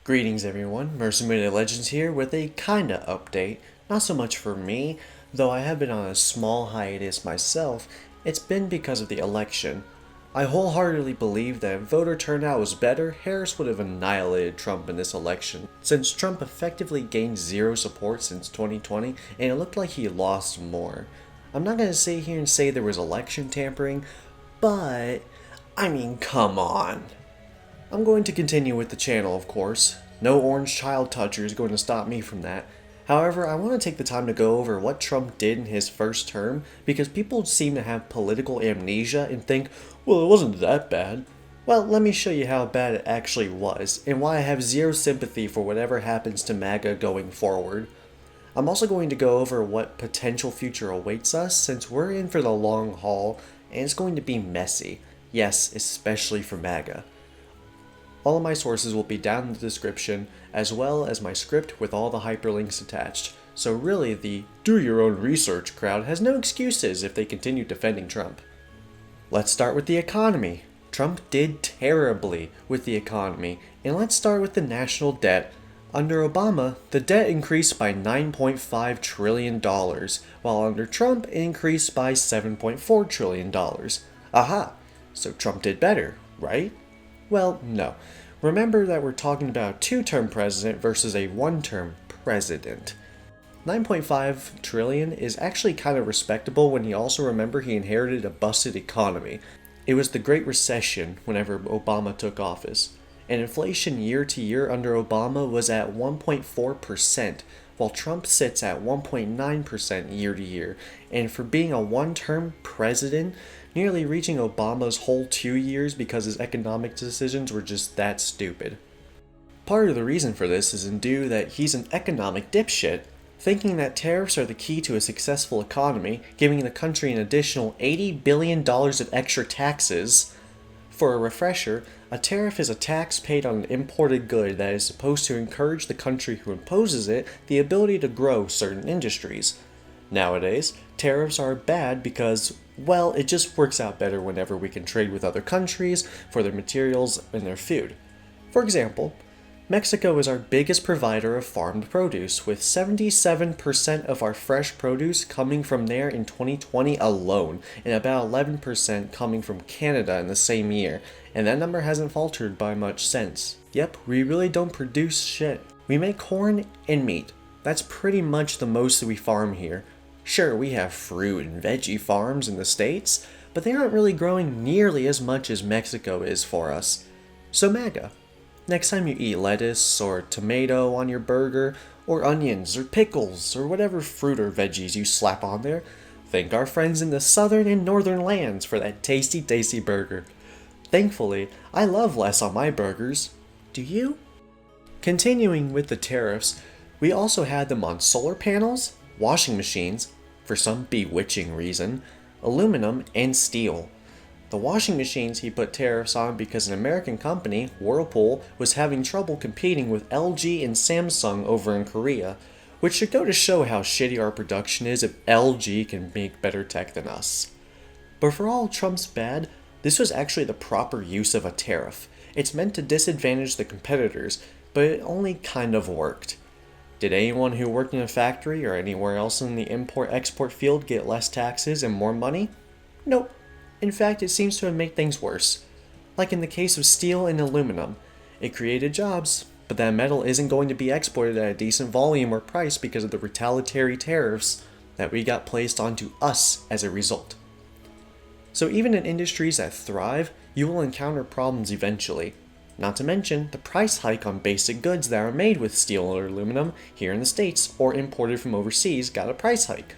Greetings everyone, Mercenary Legends here with a kinda update. Not so much for me, though I have been on a small hiatus myself. It's been because of the election. I wholeheartedly believe that if voter turnout was better, Harris would have annihilated Trump in this election, since Trump effectively gained zero support since 2020, and it looked like he lost more. I'm not gonna sit here and say there was election tampering, but I mean, come on. I'm going to continue with the channel, of course. No orange child toucher is going to stop me from that. However, I want to take the time to go over what Trump did in his first term because people seem to have political amnesia and think, well, it wasn't that bad. Well, let me show you how bad it actually was and why I have zero sympathy for whatever happens to MAGA going forward. I'm also going to go over what potential future awaits us since we're in for the long haul and it's going to be messy. Yes, especially for MAGA. All of my sources will be down in the description, as well as my script with all the hyperlinks attached. So really, the do your own research crowd has no excuses if they continue defending Trump. Let's start with the economy. Trump did terribly with the economy, and let's start with the national debt. Under Obama, the debt increased by $9.5 trillion, while under Trump, it increased by $7.4 trillion. Aha! So Trump did better, right? Well, no. Remember that we're talking about a two-term president versus a one-term president. 9.5 trillion is actually kind of respectable when you also remember he inherited a busted economy. It was the Great Recession whenever Obama took office, and inflation year to year under Obama was at 1.4%, while Trump sits at 1.9% year to year, and for being a one-term president, nearly reaching Obama's whole 2 years because his economic decisions were just that stupid. Part of the reason for this is due that he's an economic dipshit, thinking that tariffs are the key to a successful economy, giving the country an additional $80 billion of extra taxes. For a refresher, a tariff is a tax paid on an imported good that is supposed to encourage the country who imposes it the ability to grow certain industries. Nowadays, tariffs are bad because, well, it just works out better whenever we can trade with other countries for their materials and their food. For example, Mexico is our biggest provider of farmed produce, with 77% of our fresh produce coming from there in 2020 alone, and about 11% coming from Canada in the same year, and that number hasn't faltered by much since. Yep, we really don't produce shit. We make corn and meat. That's pretty much the most that we farm here. Sure, we have fruit and veggie farms in the States, but they aren't really growing nearly as much as Mexico is for us. So MAGA. Next time you eat lettuce or tomato on your burger, or onions or pickles or whatever fruit or veggies you slap on there, thank our friends in the southern and northern lands for that tasty, tasty burger. Thankfully, I love less on my burgers. Do you? Continuing with the tariffs, we also had them on solar panels, washing machines, for some bewitching reason, aluminum, and steel. The washing machines he put tariffs on because an American company, Whirlpool, was having trouble competing with LG and Samsung over in Korea, which should go to show how shitty our production is if LG can make better tech than us. But for all Trump's bad, this was actually the proper use of a tariff. It's meant to disadvantage the competitors, but it only kind of worked. Did anyone who worked in a factory or anywhere else in the import-export field get less taxes and more money? Nope. In fact, it seems to have made things worse. Like in the case of steel and aluminum, it created jobs, but that metal isn't going to be exported at a decent volume or price because of the retaliatory tariffs that we got placed onto us as a result. So even in industries that thrive, you will encounter problems eventually. Not to mention the price hike on basic goods that are made with steel or aluminum here in the States or imported from overseas got a price hike.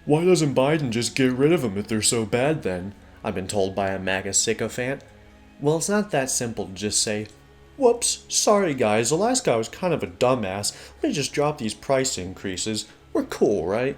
Why doesn't Biden just get rid of them if they're so bad then? I've been told by a MAGA sycophant. Well, it's not that simple to just say, whoops, sorry guys, the last guy was kind of a dumbass, let me just drop these price increases, we're cool, right?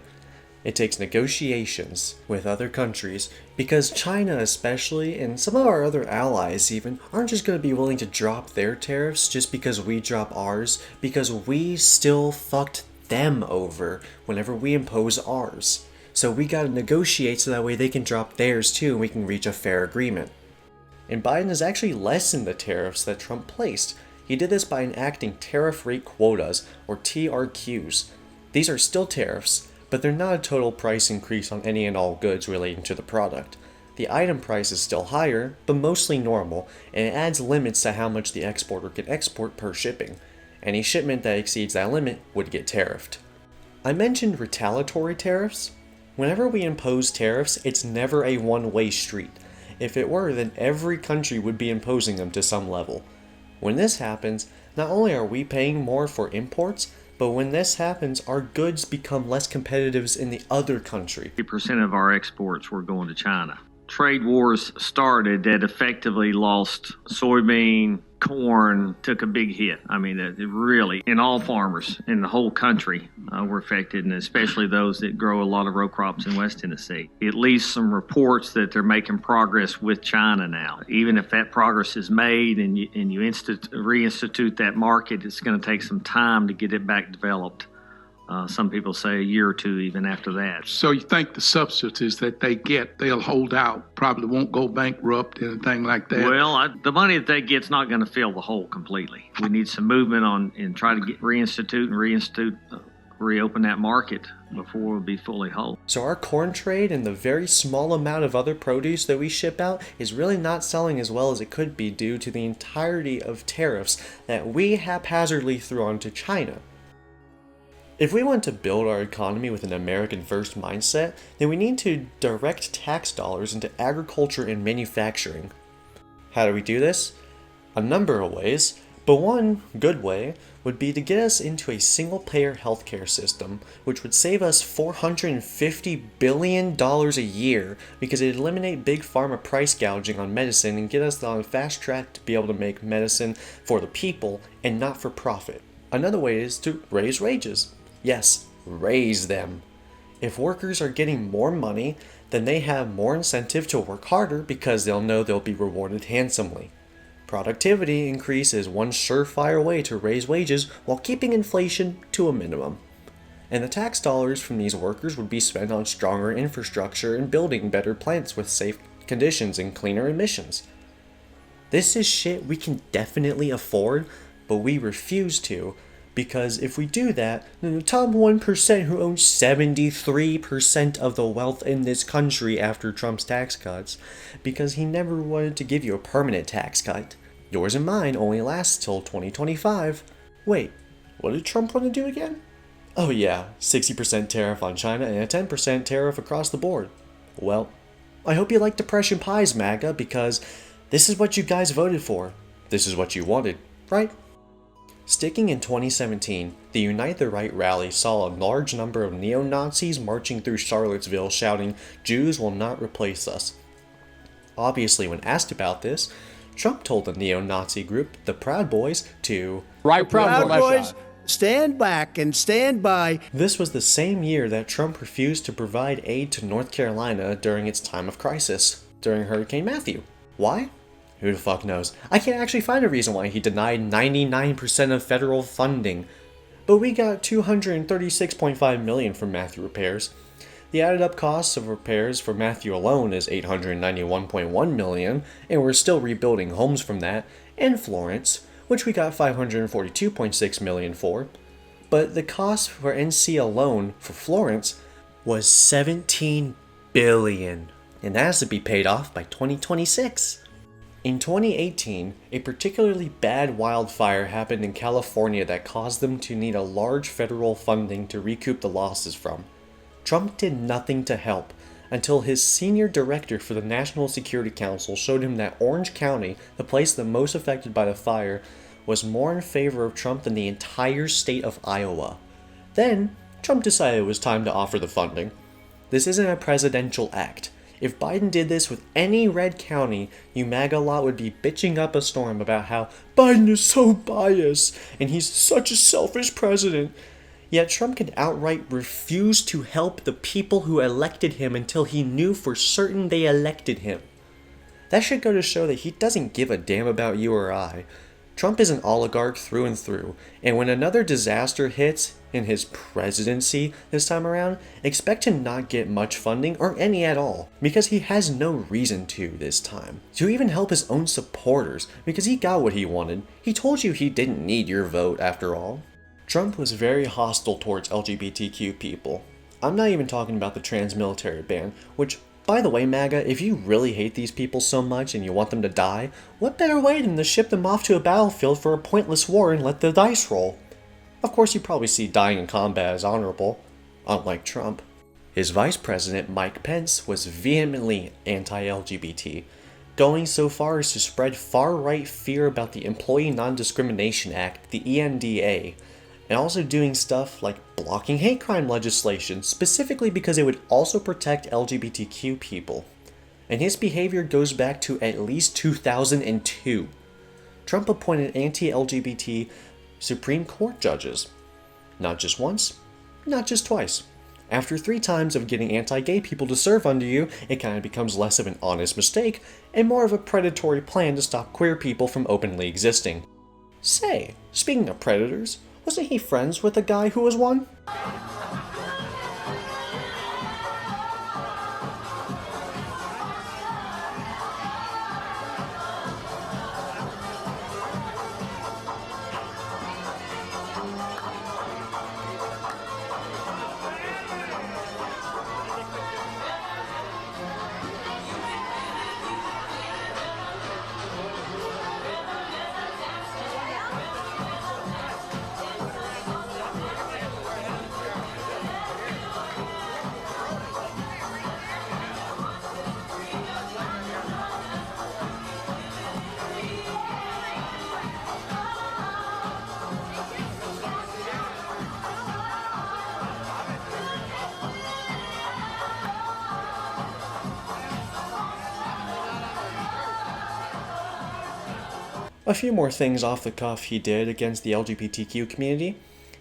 It takes negotiations with other countries, because China especially, and some of our other allies even, aren't just going to be willing to drop their tariffs just because we drop ours, because we still fucked them over whenever we impose ours. So we gotta negotiate so that way they can drop theirs too and we can reach a fair agreement. And Biden has actually lessened the tariffs that Trump placed. He did this by enacting tariff rate quotas, or TRQs. These are still tariffs, but they're not a total price increase on any and all goods relating to the product. The item price is still higher, but mostly normal, and it adds limits to how much the exporter can export per shipping. Any shipment that exceeds that limit would get tariffed. I mentioned retaliatory tariffs. Whenever we impose tariffs, it's never a one-way street. If it were, then every country would be imposing them to some level. When this happens, not only are we paying more for imports, but when this happens, our goods become less competitive in the other country. 50% of our exports were going to China. Trade wars started that effectively lost soybean, corn, took a big hit. I mean, it really, and all farmers in the whole country were affected, and especially those that grow a lot of row crops in West Tennessee. At least some reports that they're making progress with China now. Even if that progress is made and you reinstitute that market, it's going to take some time to get it back developed. Some people say a year or two even after that. So you think the subsidies that they get, they'll hold out, probably won't go bankrupt, anything like that? Well, the money that they get's not going to fill the hole completely. We need some movement on and try to reopen that market before we'll be fully whole. So our corn trade and the very small amount of other produce that we ship out is really not selling as well as it could be due to the entirety of tariffs that we haphazardly threw onto China. If we want to build our economy with an American-first mindset, then we need to direct tax dollars into agriculture and manufacturing. How do we do this? A number of ways, but one good way would be to get us into a single-payer healthcare system, which would save us $450 billion a year because it'd eliminate big pharma price gouging on medicine and get us on a fast track to be able to make medicine for the people and not for profit. Another way is to raise wages. Yes, raise them. If workers are getting more money, then they have more incentive to work harder because they'll know they'll be rewarded handsomely. Productivity increase is one surefire way to raise wages while keeping inflation to a minimum. And the tax dollars from these workers would be spent on stronger infrastructure and building better plants with safe conditions and cleaner emissions. This is shit we can definitely afford, but we refuse to. Because if we do that, then the top 1% who owns 73% of the wealth in this country after Trump's tax cuts, because he never wanted to give you a permanent tax cut. Yours and mine only lasts till 2025. Wait, what did Trump want to do again? Oh yeah, 60% tariff on China and a 10% tariff across the board. Well, I hope you like Depression Pies, MAGA, because this is what you guys voted for. This is what you wanted, right? Sticking in 2017, the Unite the Right rally saw a large number of neo-Nazis marching through Charlottesville shouting, "Jews will not replace us." Obviously, when asked about this, Trump told the neo-Nazi group, the Proud Boys, to Proud Boys, stand back and stand by. This was the same year that Trump refused to provide aid to North Carolina during its time of crisis, during Hurricane Matthew. Why? Who the fuck knows? I can't actually find a reason why he denied 99% of federal funding. But we got $236.5 million from Matthew repairs. The added up costs of repairs for Matthew alone is $891.1 million, and we're still rebuilding homes from that, and Florence, which we got $542.6 million for. But the cost for NC alone for Florence was $17 billion, and that has to be paid off by 2026. In 2018, a particularly bad wildfire happened in California that caused them to need a large federal funding to recoup the losses from. Trump did nothing to help until his senior director for the National Security Council showed him that Orange County, the place the most affected by the fire, was more in favor of Trump than the entire state of Iowa. Then, Trump decided it was time to offer the funding. This isn't a presidential act. If Biden did this with any red county, you MAGA lot would be bitching up a storm about how Biden is so biased and he's such a selfish president. Yet Trump could outright refuse to help the people who elected him until he knew for certain they elected him. That should go to show that he doesn't give a damn about you or I. Trump is an oligarch through and through, and when another disaster hits in his presidency this time around, expect to not get much funding or any at all, because he has no reason to this time. To even help his own supporters, because he got what he wanted. He told you he didn't need your vote after all. Trump was very hostile towards LGBTQ people. I'm not even talking about the trans military ban, which, by the way, MAGA, if you really hate these people so much and you want them to die, what better way than to ship them off to a battlefield for a pointless war and let the dice roll? Of course, you probably see dying in combat as honorable, unlike Trump. His vice president, Mike Pence, was vehemently anti-LGBT, going so far as to spread far-right fear about the Employee Non-Discrimination Act, the ENDA, and also doing stuff like blocking hate crime legislation, specifically because it would also protect LGBTQ people. And his behavior goes back to at least 2002. Trump appointed anti-LGBT Supreme Court judges. Not just once, not just twice. After 3 times of getting anti-gay people to serve under you, it kind of becomes less of an honest mistake and more of a predatory plan to stop queer people from openly existing. Say, speaking of predators, wasn't he friends with a guy who was one? A few more things off the cuff he did against the LGBTQ community.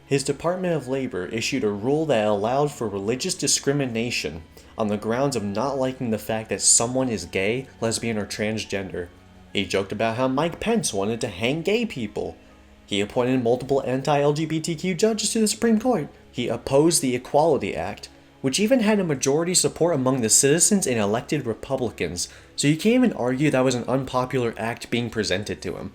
His Department of Labor issued a rule that allowed for religious discrimination on the grounds of not liking the fact that someone is gay, lesbian, or transgender. He joked about how Mike Pence wanted to hang gay people. He appointed multiple anti-LGBTQ judges to the Supreme Court. He opposed the Equality Act, which even had a majority support among the citizens and elected Republicans, so you can't even argue that was an unpopular act being presented to him.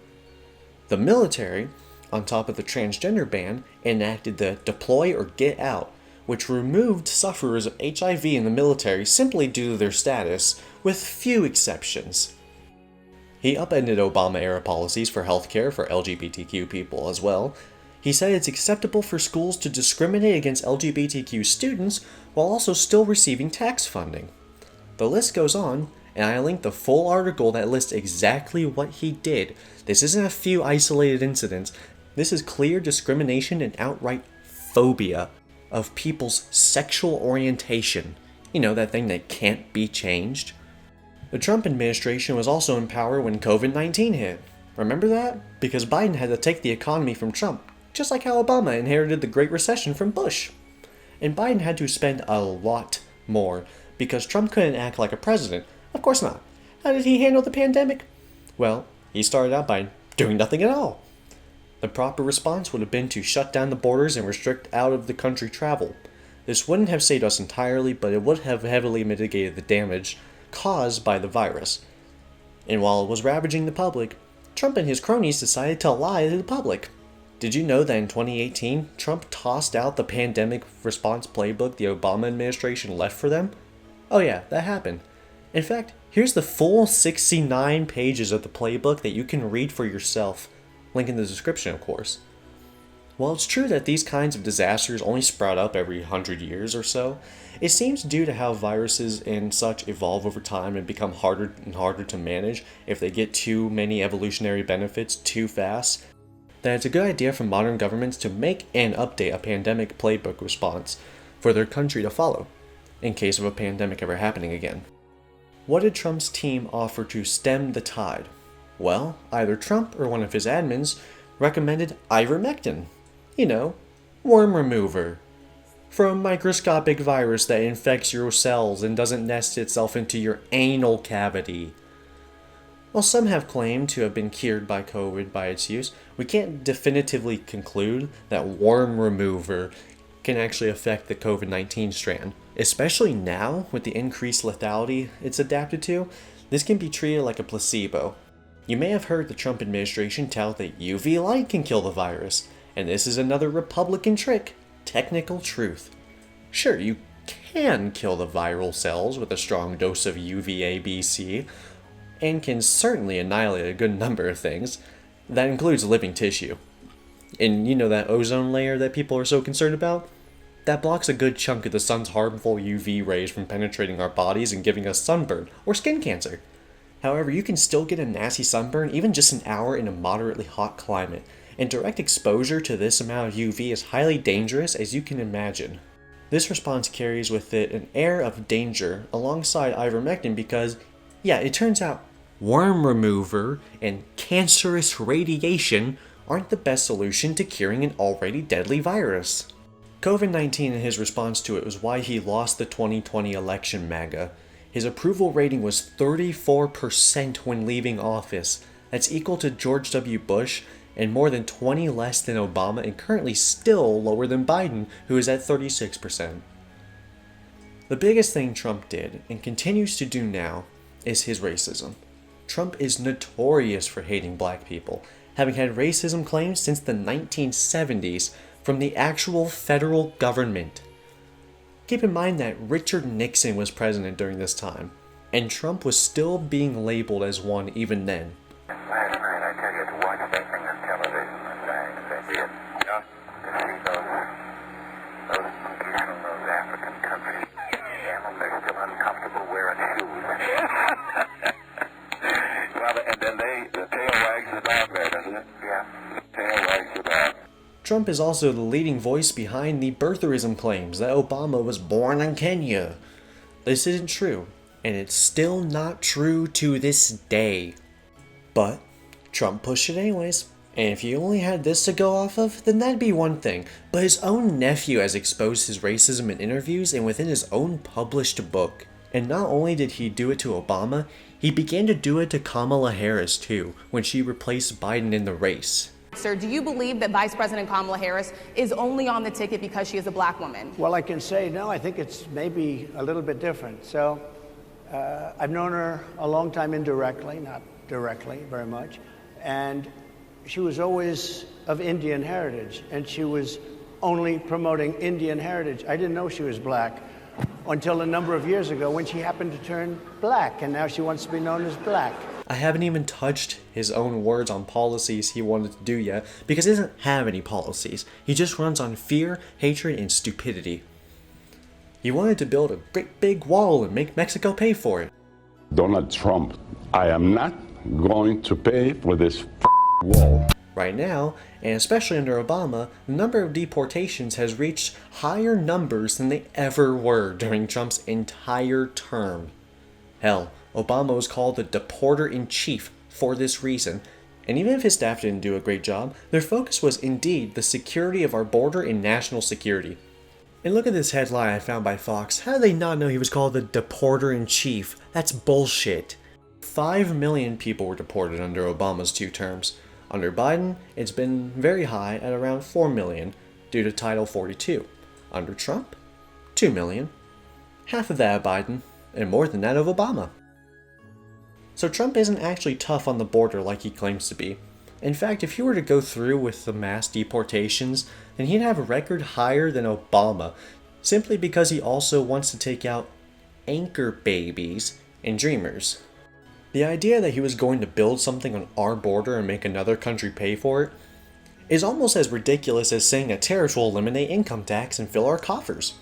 The military, on top of the transgender ban, enacted the Deploy or Get Out, which removed sufferers of HIV in the military simply due to their status, with few exceptions. He upended Obama-era policies for healthcare for LGBTQ people as well. He said it's acceptable for schools to discriminate against LGBTQ students while also still receiving tax funding. The list goes on, and I linked the full article that lists exactly what he did. This isn't a few isolated incidents. This is clear discrimination and outright phobia of people's sexual orientation. You know, that thing that can't be changed. The Trump administration was also in power when COVID-19 hit. Remember that? Because Biden had to take the economy from Trump, just like how Obama inherited the Great Recession from Bush. And Biden had to spend a lot more, because Trump couldn't act like a president. Of course not. How did he handle the pandemic? Well, he started out by doing nothing at all. The proper response would have been to shut down the borders and restrict out of the country travel. This wouldn't have saved us entirely, but it would have heavily mitigated the damage caused by the virus. And while it was ravaging the public, Trump and his cronies decided to lie to the public. Did you know that in 2018, Trump tossed out the pandemic response playbook the Obama administration left for them? Oh yeah, that happened. In fact, here's the full 69 pages of the playbook that you can read for yourself. Link in the description, of course. While it's true that these kinds of disasters only sprout up every 100 years or so, it seems due to how viruses and such evolve over time and become harder and harder to manage if they get too many evolutionary benefits too fast, that it's a good idea for modern governments to make and update a pandemic playbook response for their country to follow, in case of a pandemic ever happening again. What did Trump's team offer to stem the tide? Well, either Trump or one of his admins recommended ivermectin. You know, worm remover. For a microscopic virus that infects your cells and doesn't nest itself into your anal cavity. While some have claimed to have been cured by COVID by its use, we can't definitively conclude that worm remover can actually affect the COVID-19 strand. Especially now, with the increased lethality it's adapted to, this can be treated like a placebo. You may have heard the Trump administration tout that UV light can kill the virus, and this is another Republican trick, technical truth. Sure, you can kill the viral cells with a strong dose of UVA-BC, and can certainly annihilate a good number of things. That includes living tissue. And you know that ozone layer that people are so concerned about? That blocks a good chunk of the sun's harmful UV rays from penetrating our bodies and giving us sunburn or skin cancer. However, you can still get a nasty sunburn even just an hour in a moderately hot climate, and direct exposure to this amount of UV is highly dangerous, as you can imagine. This response carries with it an air of danger alongside ivermectin because, yeah, it turns out worm remover and cancerous radiation aren't the best solution to curing an already deadly virus. COVID-19 and his response to it was why he lost the 2020 election MAGA. His approval rating was 34% when leaving office. That's equal to George W. Bush and more than 20 less than Obama, and currently still lower than Biden, who is at 36%. The biggest thing Trump did, and continues to do now, is his racism. Trump is notorious for hating black people, having had racism claims since the 1970s from the actual federal government. Keep in mind that Richard Nixon was president during this time, and Trump was still being labeled as one even then. Last night, I tell you, to watch that thing on television, and they did. Yeah. To see those monkeys from those African countries, and they're still uncomfortable wearing shoes. Well, and then the tail wags the dog there, doesn't it? Yeah. The tail wags the dog. Trump is also the leading voice behind the birtherism claims that Obama was born in Kenya. This isn't true, and it's still not true to this day. But Trump pushed it anyways, and if you only had this to go off of, then that'd be one thing. But his own nephew has exposed his racism in interviews and within his own published book. And not only did he do it to Obama, he began to do it to Kamala Harris too, when she replaced Biden in the race. Sir, do you believe that Vice President Kamala Harris is only on the ticket because she is a black woman? Well, I can say no, I think it's maybe a little bit different. So I've known her a long time indirectly, not directly very much. And she was always of Indian heritage, and she was only promoting Indian heritage. I didn't know she was black until a number of years ago when she happened to turn black, and now she wants to be known as black. I haven't even touched his own words on policies he wanted to do yet, because he doesn't have any policies. He just runs on fear, hatred, and stupidity. He wanted to build a great big wall and make Mexico pay for it. Donald Trump, I am not going to pay for this wall. Right now, and especially under Obama, the number of deportations has reached higher numbers than they ever were during Trump's entire term. Hell, Obama was called the deporter-in-chief for this reason, and even if his staff didn't do a great job, their focus was indeed the security of our border and national security. And look at this headline I found by Fox. How did they not know he was called the deporter-in-chief? That's bullshit. 5 million people were deported under Obama's 2 terms. Under Biden, it's been very high at around 4 million due to Title 42. Under Trump, 2 million. Half of that of Biden, and more than that of Obama. So Trump isn't actually tough on the border like he claims to be. In fact, if he were to go through with the mass deportations, then he'd have a record higher than Obama, simply because he also wants to take out anchor babies and dreamers. The idea that he was going to build something on our border and make another country pay for it is almost as ridiculous as saying a tariff will eliminate income tax and fill our coffers.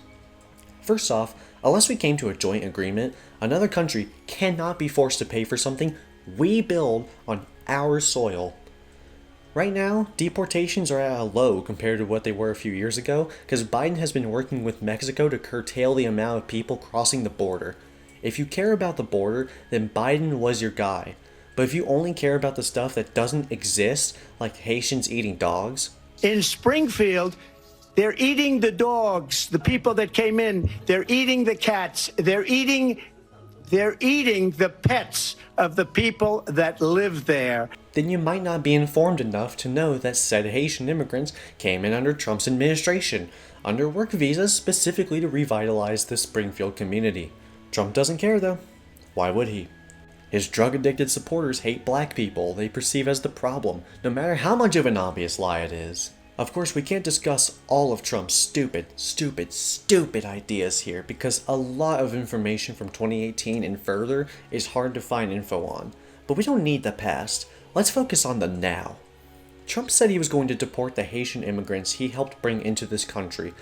First off, unless we came to a joint agreement, another country cannot be forced to pay for something we build on our soil. Right now, deportations are at a low compared to what they were a few years ago, because Biden has been working with Mexico to curtail the amount of people crossing the border. If you care about the border, then Biden was your guy. But if you only care about the stuff that doesn't exist, like Haitians eating dogs... In Springfield, they're eating the dogs, the people that came in. They're eating the cats. They're eating They're eating the pets of the people that live there. Then you might not be informed enough to know that said Haitian immigrants came in under Trump's administration, under work visas specifically to revitalize the Springfield community. Trump doesn't care though. Why would he? His drug-addicted supporters hate black people they perceive as the problem, no matter how much of an obvious lie it is. Of course, we can't discuss all of Trump's stupid ideas here because a lot of information from 2018 and further is hard to find info on. But we don't need the past. Let's focus on the now. Trump said he was going to deport the Haitian immigrants he helped bring into this country.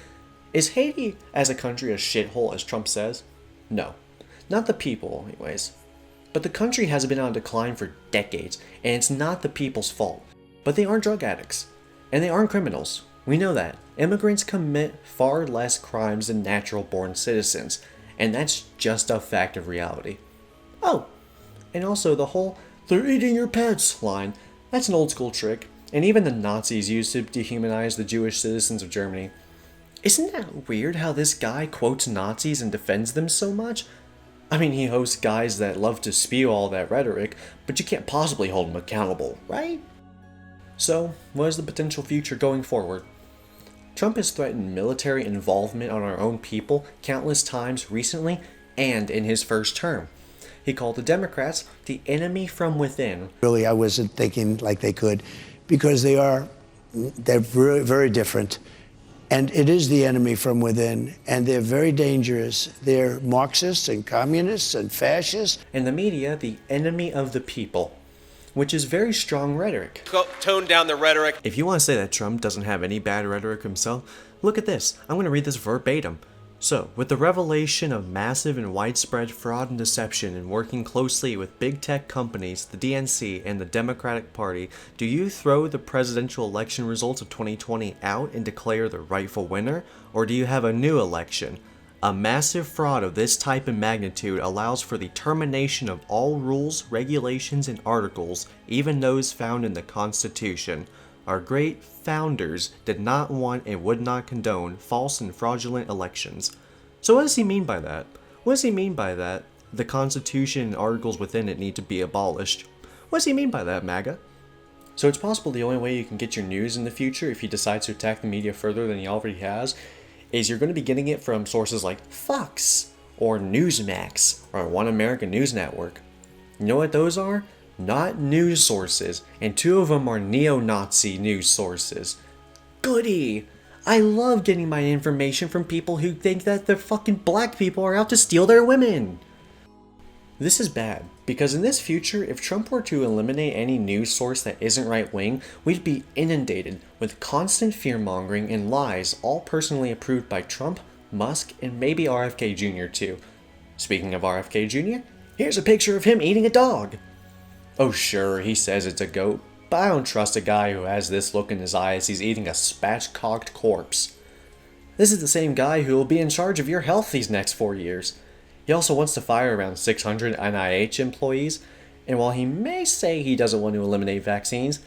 Is Haiti as a country a shithole as Trump says? No. Not the people, anyways. But the country has been on decline for decades, and it's not the people's fault. But they aren't drug addicts. And they aren't criminals. We know that. Immigrants commit far less crimes than natural-born citizens, and that's just a fact of reality. Oh, and also the whole, "they're eating your pets" line, that's an old-school trick, and even the Nazis used to dehumanize the Jewish citizens of Germany. Isn't that weird how this guy quotes Nazis and defends them so much? I mean, he hosts guys that love to spew all that rhetoric, but you can't possibly hold him accountable, right? So, what is the potential future going forward? Trump has threatened military involvement on our own people countless times recently and in his first term. He called the Democrats the enemy from within. Really, I wasn't thinking like they could, because they're very, very different. And it is the enemy from within, and they're very dangerous. They're Marxists and communists and fascists. And the media, the enemy of the people, which is very strong rhetoric. Tone down the rhetoric. If you want to say that Trump doesn't have any bad rhetoric himself, look at this. I'm going to read this verbatim. So, with the revelation of massive and widespread fraud and deception and working closely with big tech companies, the DNC, and the Democratic Party, do you throw the presidential election results of 2020 out and declare the rightful winner? Or do you have a new election? A massive fraud of this type and magnitude allows for the termination of all rules, regulations, and articles, even those found in the Constitution. Our great founders did not want and would not condone false and fraudulent elections. So what does he mean by that? What does he mean by that? The Constitution and articles within it need to be abolished. What does he mean by that, MAGA? So it's possible the only way you can get your news in the future, if he decides to attack the media further than he already has, is you're going to be getting it from sources like Fox, or Newsmax, or One American News Network. You know what those are? Not news sources, and two of them are neo-Nazi news sources. Goody! I love getting my information from people who think that the fucking black people are out to steal their women! This is bad, because in this future, if Trump were to eliminate any news source that isn't right-wing, we'd be inundated with constant fear-mongering and lies, all personally approved by Trump, Musk, and maybe RFK Jr. too. Speaking of RFK Jr., here's a picture of him eating a dog! Oh sure, he says it's a goat, but I don't trust a guy who has this look in his eye as he's eating a spatchcocked corpse. This is the same guy who will be in charge of your health these next 4 years. He also wants to fire around 600 NIH employees, and while he may say he doesn't want to eliminate vaccines,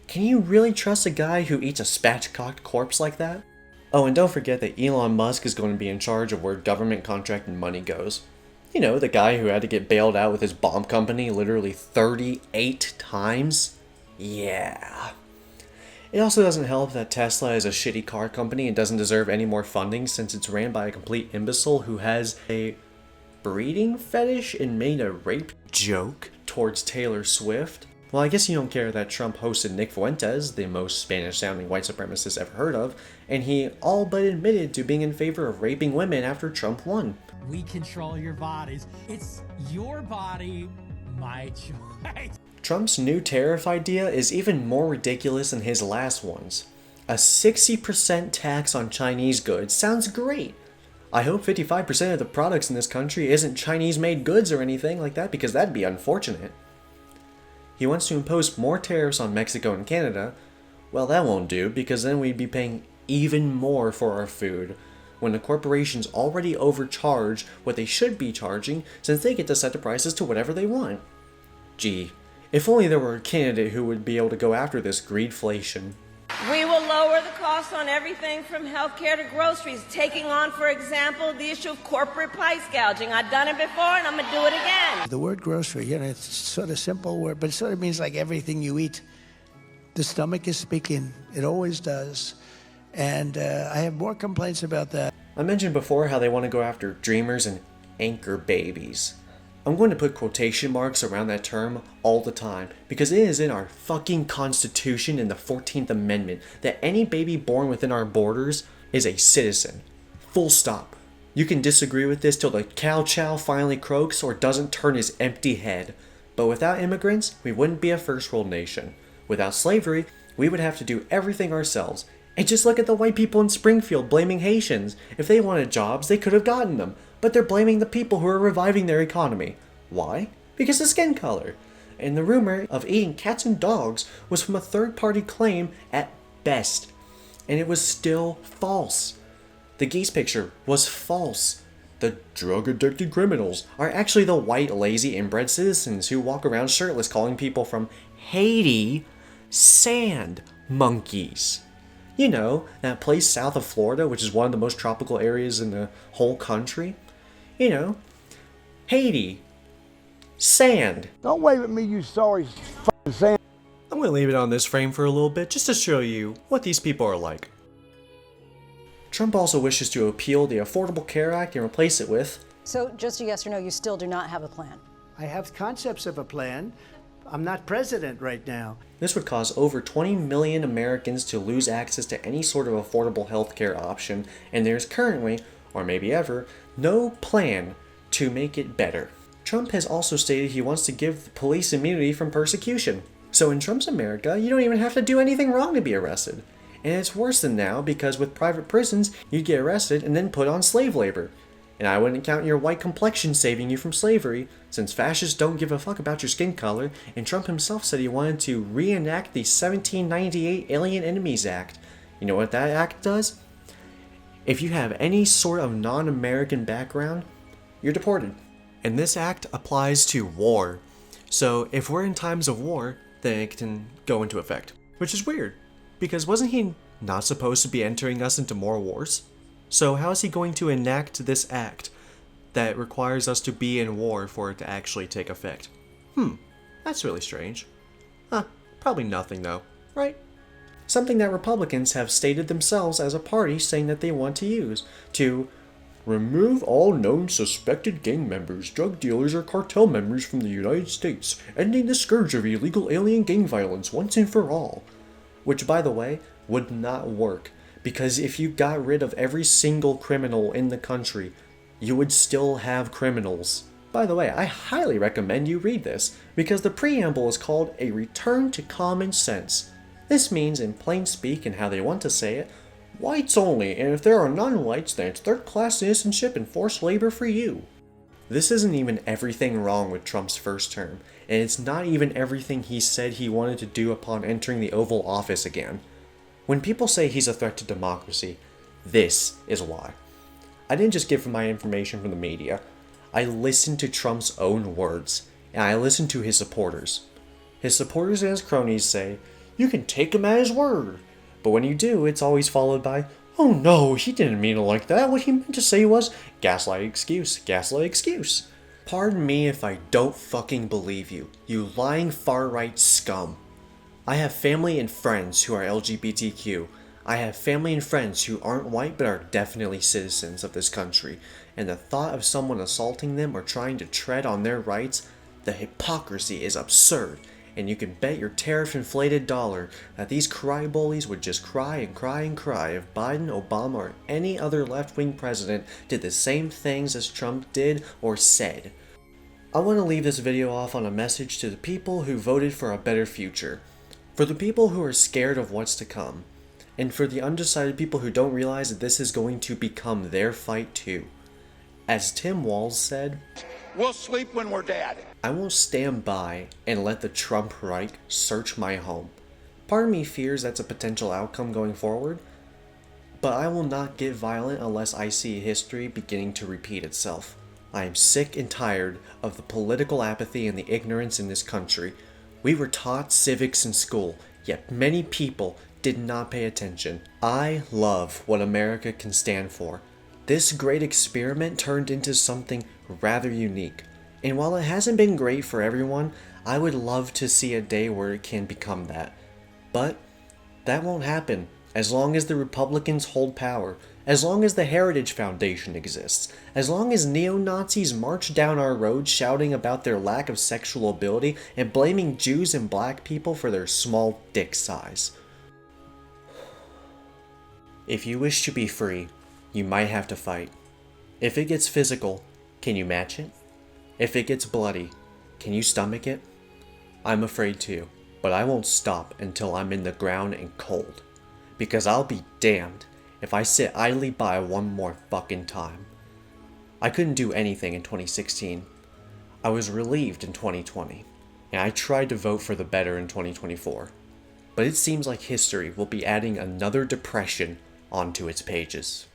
can you really trust a guy who eats a spatchcocked corpse like that? Oh, and don't forget that Elon Musk is going to be in charge of where government contracted money goes. You know, the guy who had to get bailed out with his bomb company literally 38 times? Yeah. It also doesn't help that Tesla is a shitty car company and doesn't deserve any more funding since it's ran by a complete imbecile who has a breeding fetish and made a rape joke towards Taylor Swift. Well, I guess you don't care that Trump hosted Nick Fuentes, the most Spanish-sounding white supremacist ever heard of, and he all but admitted to being in favor of raping women after Trump won. We control your bodies. It's your body, my choice. Trump's new tariff idea is even more ridiculous than his last ones. A 60% tax on Chinese goods sounds great. I hope 55% of the products in this country isn't Chinese-made goods or anything like that, because that'd be unfortunate. He wants to impose more tariffs on Mexico and Canada. Well, that won't do, because then we'd be paying even more for our food, when the corporations already overcharge what they should be charging since they get to set the prices to whatever they want. Gee, if only there were a candidate who would be able to go after this greedflation. We will lower the cost costs on everything from healthcare to groceries, taking on, for example, the issue of corporate price gouging. I've done it before, and I'm going to do it again. The word grocery, it's sort of simple word, but it sort of means like everything you eat. The stomach is speaking. It always does. And I have more complaints about that. I mentioned before how they want to go after dreamers and anchor babies. I'm going to put quotation marks around that term all the time because it is in our fucking Constitution in the 14th Amendment that any baby born within our borders is a citizen. Full stop. You can disagree with this till the cow chow finally croaks or doesn't turn his empty head. But without immigrants, we wouldn't be a first world nation. Without slavery, we would have to do everything ourselves. And just look at the white people in Springfield blaming Haitians. If they wanted jobs, they could have gotten them. But they're blaming the people who are reviving their economy. Why? Because of skin color. And the rumor of eating cats and dogs was from a third-party claim at best. And it was still false. The geese picture was false. The drug-addicted criminals are actually the white, lazy, inbred citizens who walk around shirtless calling people from Haiti sand monkeys. You know, that place south of Florida, which is one of the most tropical areas in the whole country. You know, Haiti. Sand. Don't wave at me, you sorry f***ing sand. I'm going to leave it on this frame for a little bit just to show you what these people are like. Trump also wishes to appeal the Affordable Care Act and replace it with... So, just a yes or no, you still do not have a plan? I have concepts of a plan. I'm not president right now. This would cause over 20 million Americans to lose access to any sort of affordable healthcare option, and there's currently, or maybe ever, no plan to make it better. Trump has also stated he wants to give police immunity from persecution. So in Trump's America, you don't even have to do anything wrong to be arrested. And it's worse than now because with private prisons, you'd get arrested and then put on slave labor. And I wouldn't count your white complexion saving you from slavery, since fascists don't give a fuck about your skin color, and Trump himself said he wanted to reenact the 1798 Alien Enemies Act. You know what that act does? If you have any sort of non-American background, you're deported. And this act applies to war. So if we're in times of war, then it can go into effect. Which is weird, because wasn't he not supposed to be entering us into more wars? So how is he going to enact this act that requires us to be in war for it to actually take effect? That's really strange. Probably nothing though, right? Something that Republicans have stated themselves as a party saying that they want to use to remove all known suspected gang members, drug dealers, or cartel members from the United States, ending the scourge of illegal alien gang violence once and for all. Which, by the way, would not work. Because if you got rid of every single criminal in the country, you would still have criminals. By the way, I highly recommend you read this, because the preamble is called A Return to Common Sense. This means, in plain speak and how they want to say it, whites only, and if there are non-whites, then it's third-class citizenship and forced labor for you. This isn't even everything wrong with Trump's first term, and it's not even everything he said he wanted to do upon entering the Oval Office again. When people say he's a threat to democracy, this is why. I didn't just give my information from the media. I listened to Trump's own words, and I listened to his supporters. His supporters and his cronies say, you can take him at his word. But when you do, it's always followed by, oh no, he didn't mean it like that. What he meant to say was, gaslight excuse, gaslight excuse. Pardon me if I don't fucking believe you, you lying far-right scum. I have family and friends who are LGBTQ. I have family and friends who aren't white but are definitely citizens of this country. And the thought of someone assaulting them or trying to tread on their rights, the hypocrisy is absurd. And you can bet your tariff-inflated dollar that these cry bullies would just cry and cry and cry if Biden, Obama, or any other left-wing president did the same things as Trump did or said. I want to leave this video off on a message to the people who voted for a better future. For the people who are scared of what's to come, and for the undecided people who don't realize that this is going to become their fight too. As Tim Walz said, We'll sleep when we're dead. I won't stand by and let the Trump Reich search my home. Part of me fears that's a potential outcome going forward, but I will not get violent unless I see history beginning to repeat itself. I am sick and tired of the political apathy and the ignorance in this country. We were taught civics in school, yet many people did not pay attention. I love what America can stand for. This great experiment turned into something rather unique. And while it hasn't been great for everyone, I would love to see a day where it can become that. But that won't happen as long as the Republicans hold power, as long as the Heritage Foundation exists, as long as neo-Nazis march down our roads shouting about their lack of sexual ability and blaming Jews and black people for their small dick size. If you wish to be free, you might have to fight. If it gets physical, can you match it? If it gets bloody, can you stomach it? I'm afraid to, but I won't stop until I'm in the ground and cold. Because I'll be damned if I sit idly by one more fucking time. I couldn't do anything in 2016. I was relieved in 2020, and I tried to vote for the better in 2024. But it seems like history will be adding another depression onto its pages.